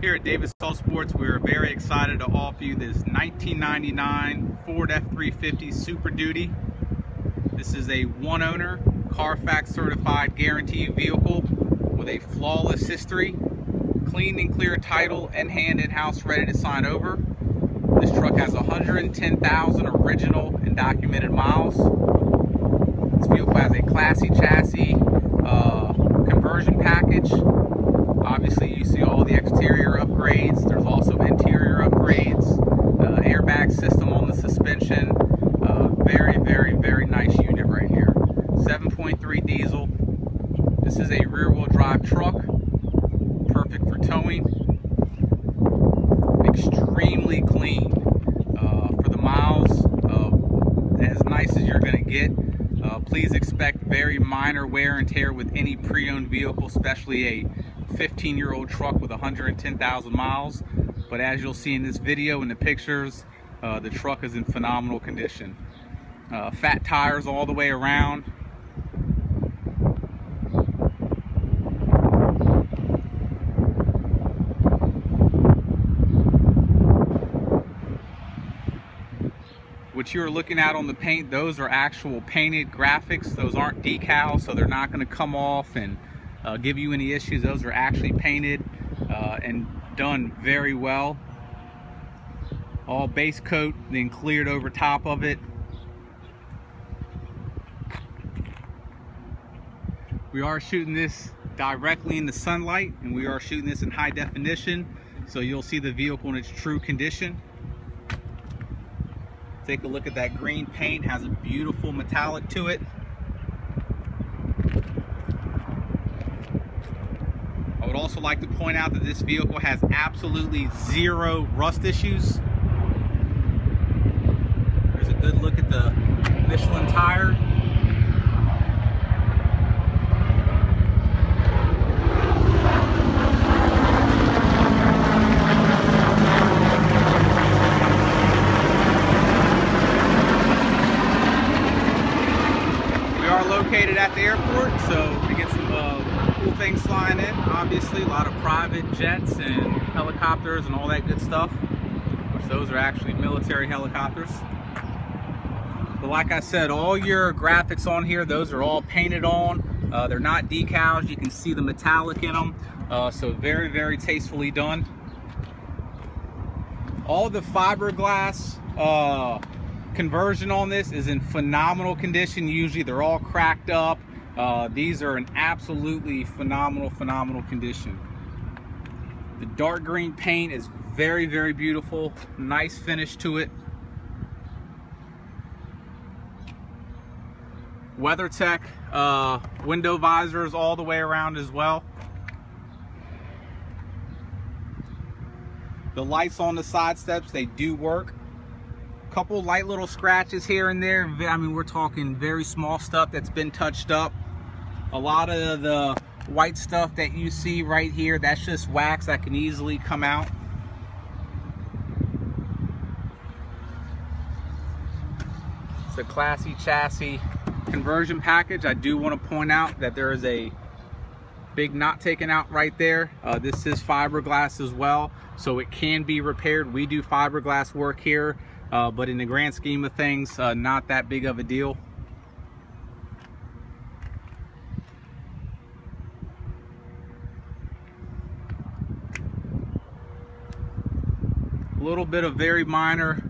Here at AutoSports, we're very excited to offer you this 1999 Ford F350 Super Duty. This is a one-owner, Carfax certified guaranteed vehicle with a flawless history, clean and clear title, and hand in-house ready to sign over. This truck has 110,000 original and documented miles. This vehicle has a classy chassis, conversion package. Obviously, you see all the exterior upgrades. There's also interior upgrades, airbag system on the suspension. Very nice unit right here. 7.3 diesel. This is a rear-wheel drive truck, perfect for towing. Extremely clean for the miles, as nice as you're going to get. Please expect very minor wear and tear with any pre-owned vehicle, especially a 15-year-old truck with 110,000 miles. But as you'll see in this video and the pictures, the truck is in phenomenal condition. Fat tires all the way around. What you're looking at on the paint, those are actual painted graphics. Those aren't decals, so they're not going to come off and give you any issues. Those are actually painted and done very well. All base coat, then cleared over top of it. We are shooting this directly in the sunlight, and we are shooting this in high definition, so you'll see the vehicle in its true condition. Take a look at that green paint, has a beautiful metallic to it. I would also like to point out that this vehicle has absolutely zero rust issues. There's a good look at the Michelin tire. Located at the airport, so we get some cool things flying in. Obviously, a lot of private jets and helicopters and all that good stuff, which those are actually military helicopters. But like I said, all your graphics on here, those are all painted on. They're not decals. You can see the metallic in them, so very tastefully done. All the fiberglass conversion on this is in phenomenal condition. Usually they're all cracked up. These are in absolutely phenomenal condition. The dark green paint is very beautiful. Nice finish to it. WeatherTech window visors all the way around as well. The lights on the side steps, they do work. Couple light little scratches here and there. I mean, we're talking very small stuff that's been touched up. A lot of the white stuff that you see right here, that's just wax that can easily come out. It's a classy chassis conversion package. I do want to point out that there is a big knot taken out right there. This is fiberglass as well, so it can be repaired. We do fiberglass work here. But in the grand scheme of things, not that big of a deal. A little bit of very minor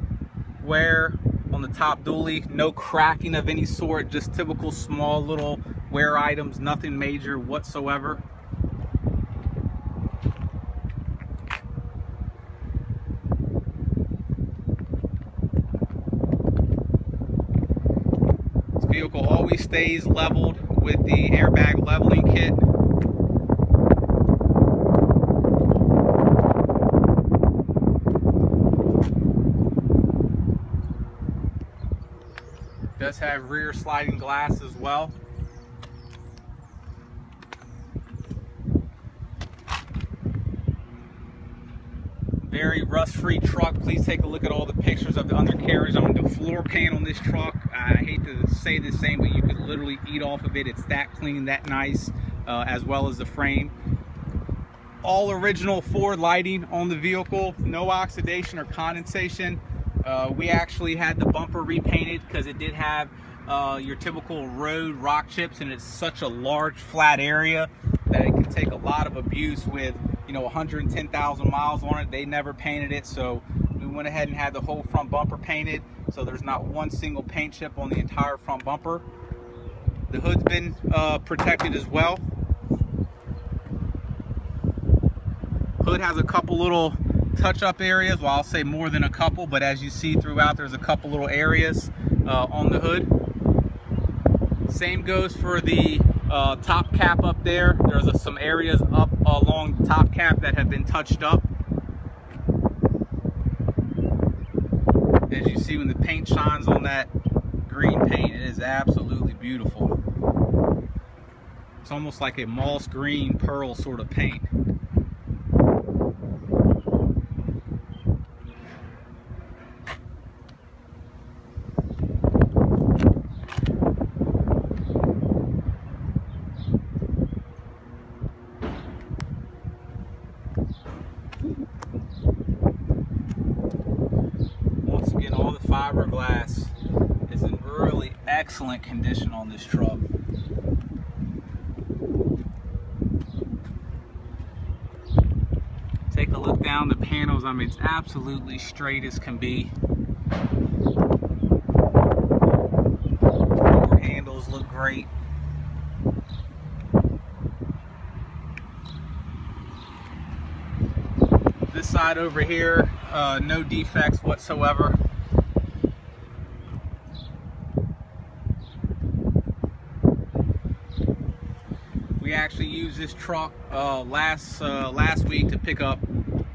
wear on the top dually. No cracking of any sort, just typical small little wear items, nothing major whatsoever. Vehicle always stays leveled with the airbag leveling kit. Does have rear sliding glass as well. Very rust-free truck. Please take a look at all the pictures of the undercarriage. On the floor pan on this truck, I hate to say the same, but you could literally eat off of it. It's that clean, that nice, as well as the frame. all original Ford lighting on the vehicle, no oxidation or condensation. We actually had the bumper repainted because it did have your typical road rock chips, and it's such a large flat area that it can take a lot of abuse with, you know, 110,000 miles on it. They never painted it, so we went ahead and had the whole front bumper painted, so there's not one single paint chip on the entire front bumper. The hood's been protected as well. Hood has a couple little touch-up areas. Well, I'll say more than a couple, but as you see throughout, there's a couple little areas on the hood. Same goes for the top cap up there. There's some areas up along the top cap that have been touched up. As you see, when the paint shines on that green paint, it is absolutely beautiful. It's almost like a moss green pearl sort of paint. Once again, all the fiberglass is in really excellent condition on this truck. Take a look down the panels. I mean, it's absolutely straight as can be. Door handles look great. This side over here, no defects whatsoever. We actually used this truck last week to pick up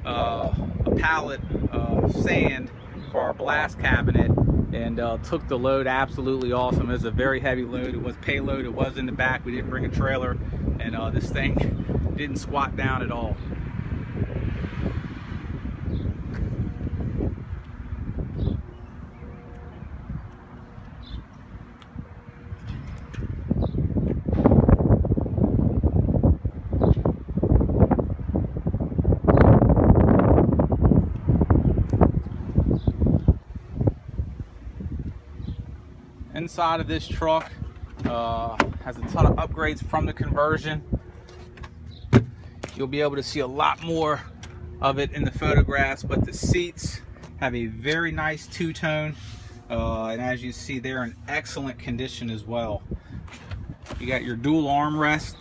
a pallet of sand for our blast cabinet, and took the load absolutely awesome. It was a very heavy load. It was payload. It was in the back. We didn't bring a trailer, and this thing didn't squat down at all. Inside of this truck has a ton of upgrades from the conversion. You'll be able to see a lot more of it in the photographs, but the seats have a very nice two-tone, and as you see, they're in excellent condition as well. You got your dual armrest.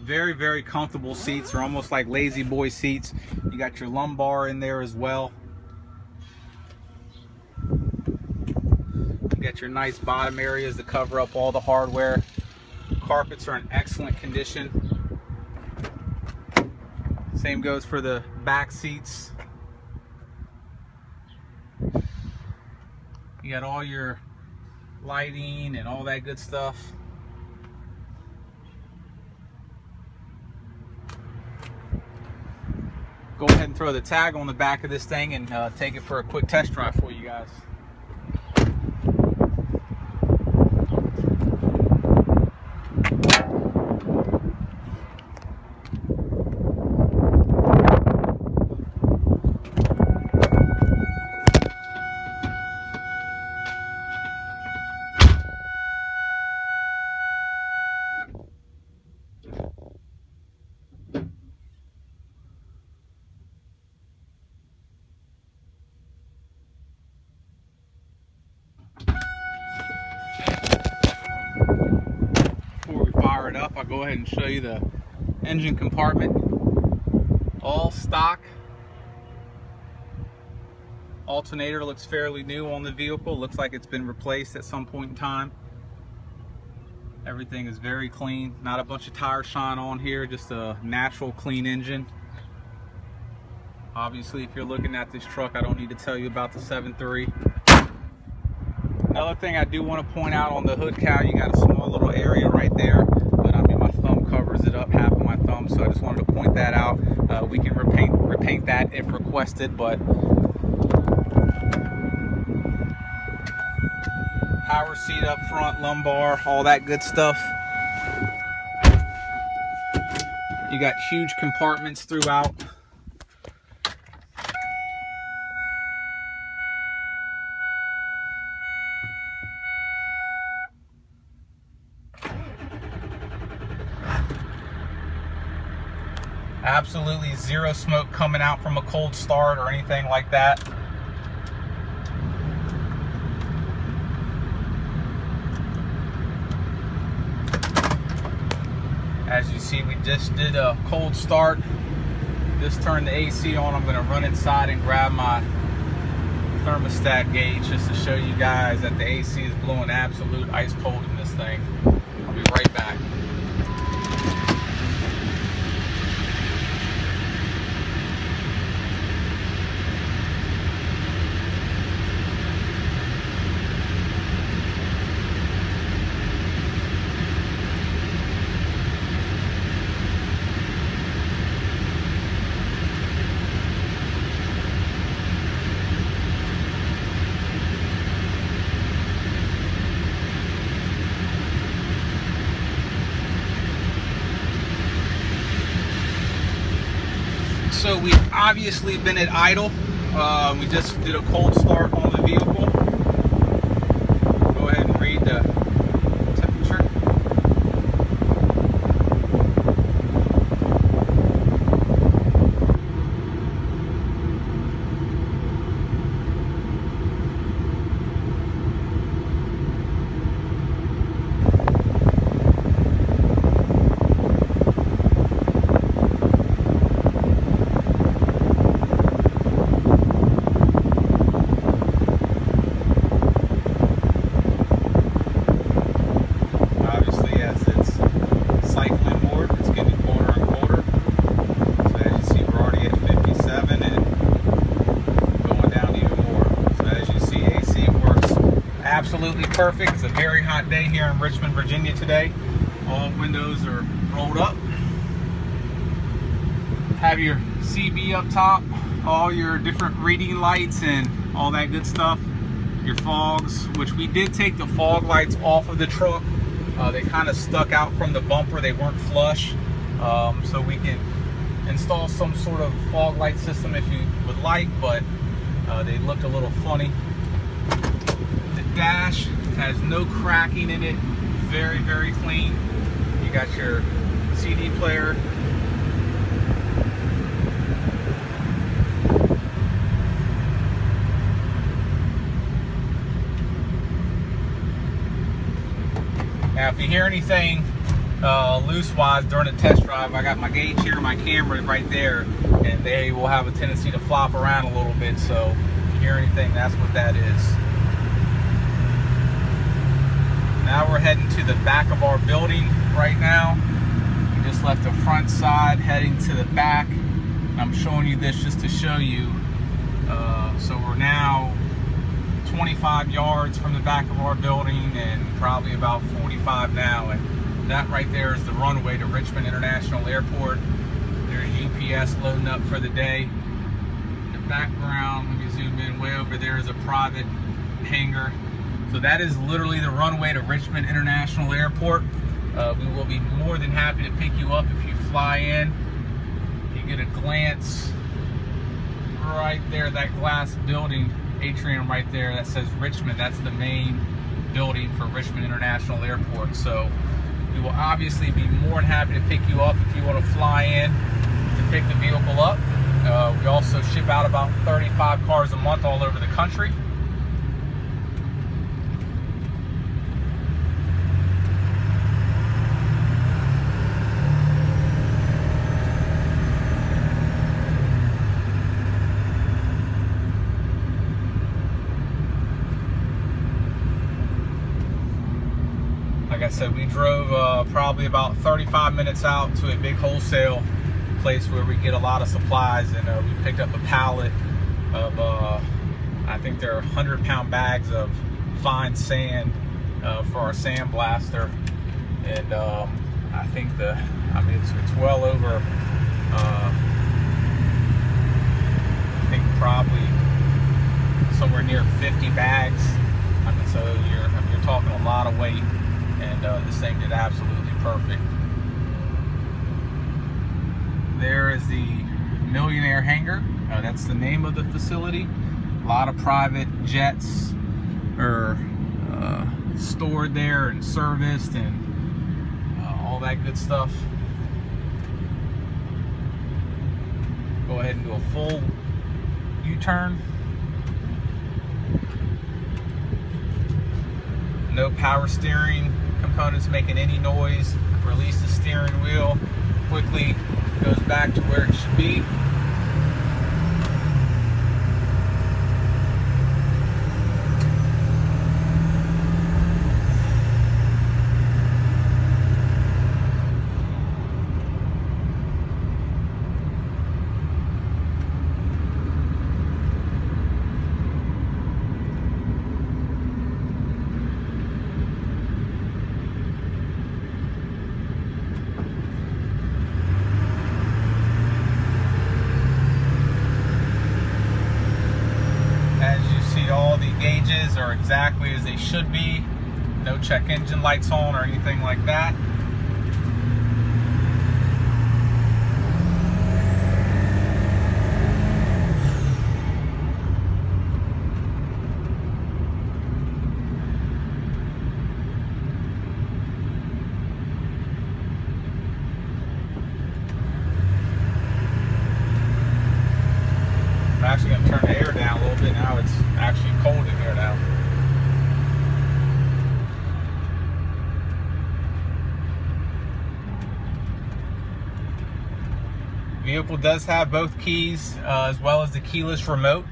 Very, very comfortable seats. They're almost like lazy boy seats. You got your lumbar in there as well. You got your nice bottom areas to cover up all the hardware. Carpets are in excellent condition. Same goes for the back seats. You got all your lighting and all that good stuff. Go ahead and throw the tag on the back of this thing and take it for a quick test drive for you guys. Up, I'll go ahead and show you the engine compartment. All stock. Alternator looks fairly new on the vehicle. Looks like it's been replaced at some point in time. Everything is very clean. Not a bunch of tire shine on here, just a natural clean engine. Obviously, if you're looking at this truck, I don't need to tell you about the 7.3. Another thing I do want to point out on the hood cowl, you got a small little area right there, but I mean, my thumb covers it up, half of my thumb, so I just wanted to point that out. We can repaint that if requested, but power seat up front, lumbar, all that good stuff. You got huge compartments throughout. Absolutely zero smoke coming out from a cold start or anything like that. As you see, we just did a cold start. Just turned the AC on. I'm gonna run inside and grab my thermostat gauge just to show you guys that the AC is blowing absolute ice cold in this thing. I'll be right back. So we've obviously been at idle. We just did a cold start on the vehicle. Go ahead and read the temperature. Absolutely perfect. It's a very hot day here in Richmond, Virginia today. All windows are rolled up. Have your CB up top, all your different reading lights and all that good stuff. Your fogs, which we did take the fog lights off of the truck. They kind of stuck out from the bumper. They weren't flush. So we can install some sort of fog light system if you would like, but they looked a little funny. Dash has no cracking in it, very, very clean. You got your CD player. Now if you hear anything loose-wise during the test drive, I got my gauge here, my camera right there, and they will have a tendency to flop around a little bit, so if you hear anything, that's what that is. Now we're heading to the back of our building right now. We just left the front side, heading to the back. I'm showing you this just to show you. So we're now 25 yards from the back of our building and probably about 45 now. And that right there is the runway to Richmond International Airport. There's UPS loading up for the day. In the background, when you zoom in way over there, is a private hangar. So that is literally the runway to Richmond International Airport. We will be more than happy to pick you up if you fly in. You get a glance right there, that glass building atrium right there that says Richmond. That's the main building for Richmond International Airport. So we will obviously be more than happy to pick you up if you want to fly in to pick the vehicle up. We also ship out about 35 cars a month all over the country. Like I said, we drove probably about 35 minutes out to a big wholesale place where we get a lot of supplies, and we picked up a pallet of, I think they're 100-pound bags of fine sand for our sandblaster. And I think it's well over, I think probably somewhere near 50 bags. I mean, so you're talking a lot of weight. And this thing did absolutely perfect. There is the Millionaire Hangar. That's the name of the facility. A lot of private jets are stored there and serviced and all that good stuff. Go ahead and do a full U-turn. No power steering components making any noise. Release the steering wheel. Quickly goes back to where it should be. All the gauges are exactly as they should be. No check engine lights on or anything like that. I'm actually going to turn the air down a little bit now. It's actually cold in here now. The vehicle does have both keys as well as the keyless remote.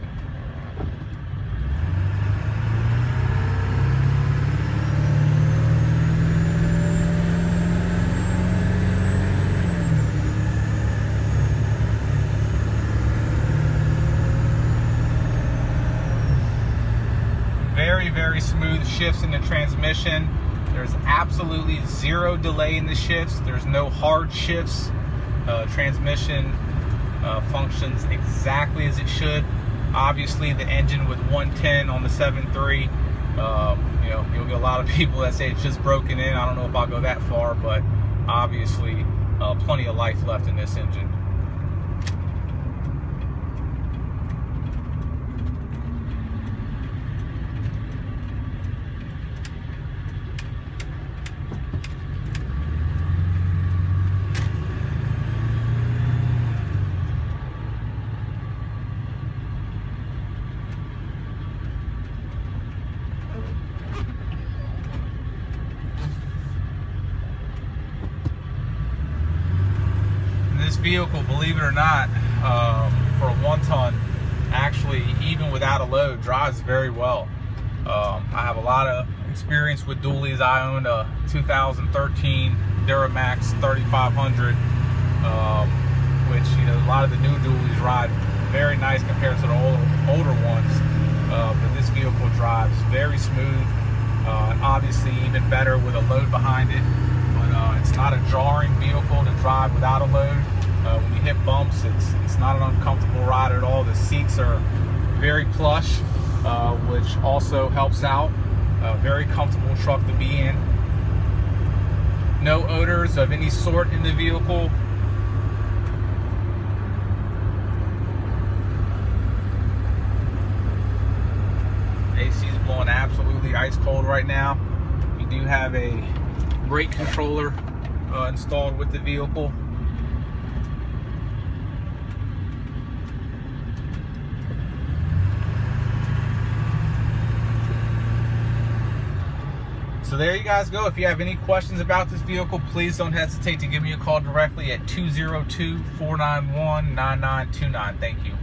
Very smooth shifts in the transmission. There's absolutely zero delay in the shifts. There's no hard shifts. Transmission functions exactly as it should. Obviously, the engine with 110 on the 7.3, you know, you'll get a lot of people that say it's just broken in. I don't know if I'll go that far, but obviously, plenty of life left in this engine. This vehicle, believe it or not, for a 1-ton, actually, even without a load, drives very well. I have a lot of experience with dualies. I owned a 2013 Duramax 3500, which, you know, a lot of the new dualies ride very nice compared to the older ones. But this vehicle drives very smooth, and obviously even better with a load behind it. But it's not a jarring vehicle to drive without a load. When you hit bumps, it's not an uncomfortable ride at all. The seats are very plush, which also helps out. Very comfortable truck to be in. No odors of any sort in the vehicle. AC is blowing absolutely ice cold right now. You do have a brake controller installed with the vehicle. So there you guys go. If you have any questions about this vehicle, please don't hesitate to give me a call directly at 202-491-9929. Thank you.